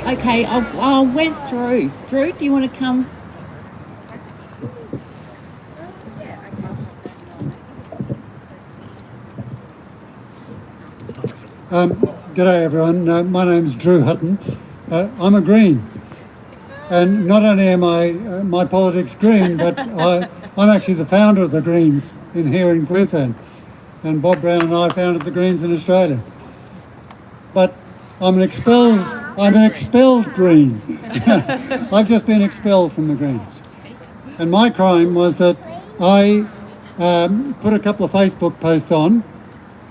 Okay, where's Drew? Drew, do you want to come? G'day everyone, my name's Drew Hutton. I'm a Green, and not only am I my politics Green, but I'm actually the founder of the Greens here in Queensland, and Bob Brown and I founded the Greens in Australia. But I'm an expelled Green. I've just been expelled from the Greens, and my crime was that I put a couple of Facebook posts on,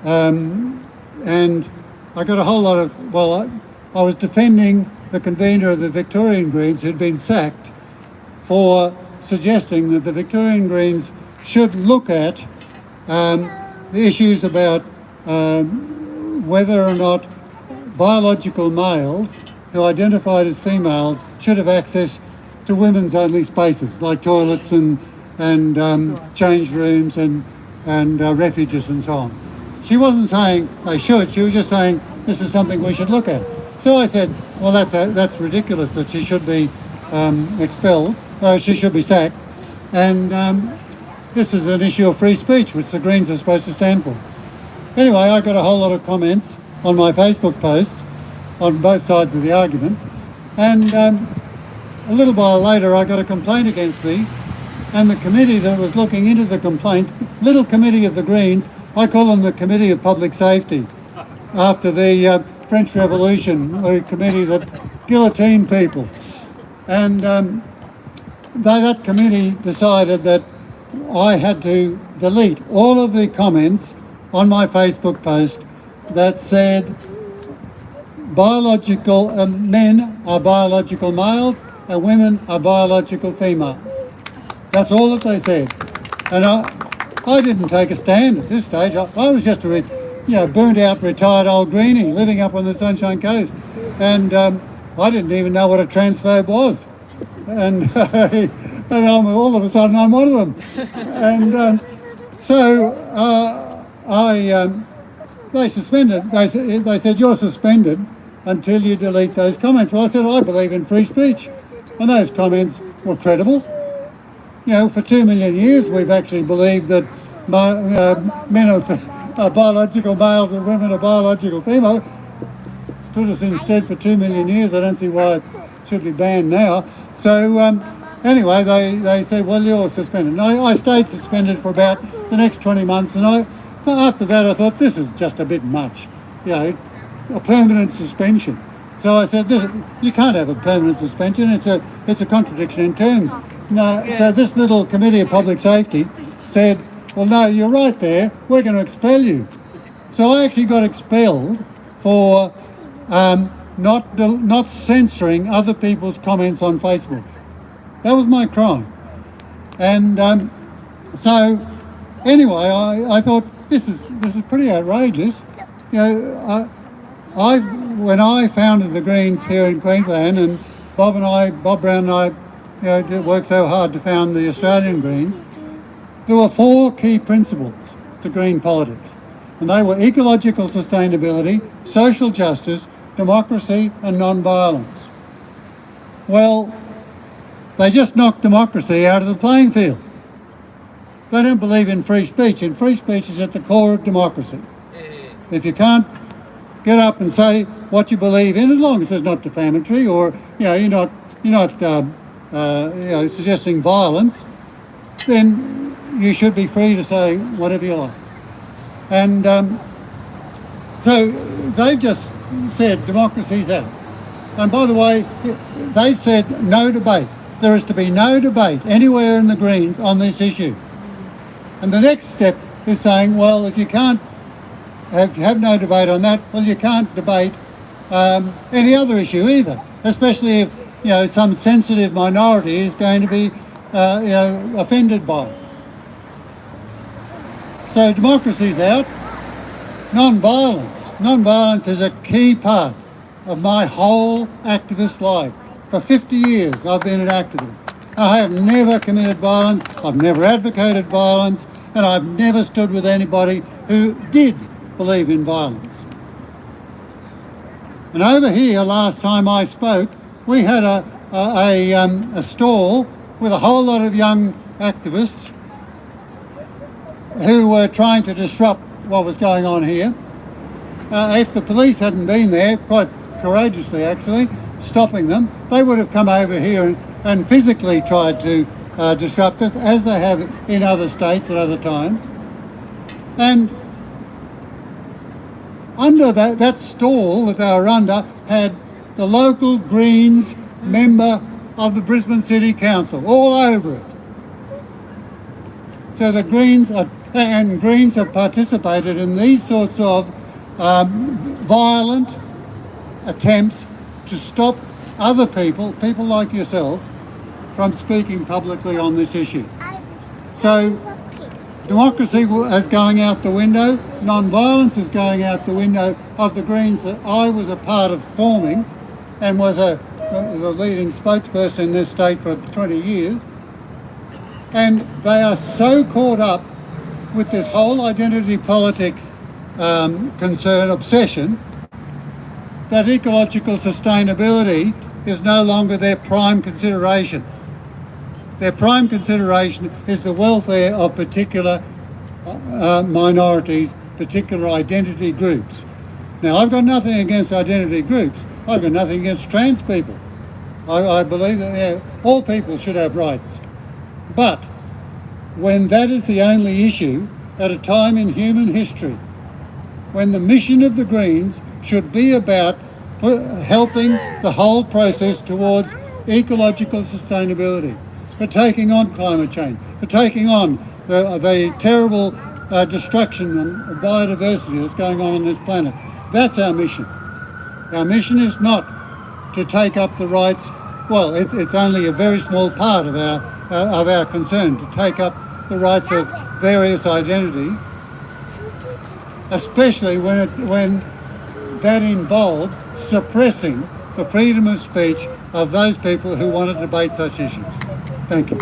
and I got a whole lot of, I was defending the convener of the Victorian Greens who'd been sacked for suggesting that the Victorian Greens should look at the issues about whether or not biological males who identified as females should have access to women's only spaces like toilets and change rooms and refuges and so on. She wasn't saying they should, she was just saying this is something we should look at. So I said, well, that's ridiculous that she should be expelled, she should be sacked, and this is an issue of free speech, which the Greens are supposed to stand for. Anyway, I got a whole lot of comments on my Facebook posts on both sides of the argument, and a little while later I got a complaint against me, and the committee that was looking into the complaint, little committee of the Greens, I call them the Committee of Public Safety, after the French Revolution, a committee that guillotined people. And that committee decided that I had to delete all of the comments on my Facebook post that said men are biological males and women are biological females. That's all that they said. And I didn't take a stand at this stage. I was just a burnt out retired old greenie living up on the Sunshine Coast, and I didn't even know what a transphobe was, and all of a sudden I'm one of them. And so they suspended. They said you're suspended until you delete those comments. Well, I said I believe in free speech, and those comments were credible. You know, for 2 million years we've actually believed that men are biological males and women are biological females. Stood us instead for 2 million years. I don't see why it should be banned now. So anyway, they said, well, you're suspended. And I stayed suspended for about the next 20 months, and after that I thought this is just a bit much, a permanent suspension. So I said, you can't have a permanent suspension. It's a contradiction in terms. No, so this little Committee of Public Safety said, well, no, you're right there, we're going to expel you. So I actually got expelled for not censoring other people's comments on Facebook. That was my crime. And so anyway, I thought this is pretty outrageous. When I founded the Greens here in Queensland, and Bob Brown and I worked so hard to found the Australian Greens, there were 4 key principles to green politics, and they were ecological sustainability, social justice, democracy and non-violence. Well, they just knocked democracy out of the playing field. They don't believe in free speech, and free speech is at the core of democracy. If you can't get up and say what you believe in, as long as it's not defamatory or you're not suggesting violence, then you should be free to say whatever you like. And so they've just said democracy's out. And by the way, they've said no debate. There is to be no debate anywhere in the Greens on this issue. And the next step is saying, well, if you can't have no debate on that, well, you can't debate any other issue either, especially if some sensitive minority is going to be offended by it. So democracy's out. Non-violence. Non-violence is a key part of my whole activist life. For 50 years I've been an activist. I have never committed violence, I've never advocated violence, and I've never stood with anybody who did believe in violence. And over here, last time I spoke, we had a stall with a whole lot of young activists who were trying to disrupt what was going on here. If the police hadn't been there, quite courageously actually, stopping them, they would have come over here and physically tried to disrupt us, as they have in other states at other times. And under that stall that they were under had the local Greens member of the Brisbane City Council all over it. So the Greens have participated in these sorts of violent attempts to stop other people like yourselves, from speaking publicly on this issue. So democracy is going out the window, non-violence is going out the window of the Greens that I was a part of forming and was the leading spokesperson in this state for 20 years. And they are so caught up with this whole identity politics obsession, that ecological sustainability is no longer their prime consideration. Their prime consideration is the welfare of particular minorities, particular identity groups. Now, I've got nothing against identity groups. I've got nothing against trans people. I believe that all people should have rights. But when that is the only issue at a time in human history, when the mission of the Greens should be about helping the whole process towards ecological sustainability, for taking on climate change, for taking on the terrible destruction of biodiversity that's going on this planet. That's our mission. Our mission is not to take up the rights. Well, it's only a very small part of our concern, to take up the rights of various identities, especially when that involves suppressing the freedom of speech of those people who want to debate such issues. Thank you.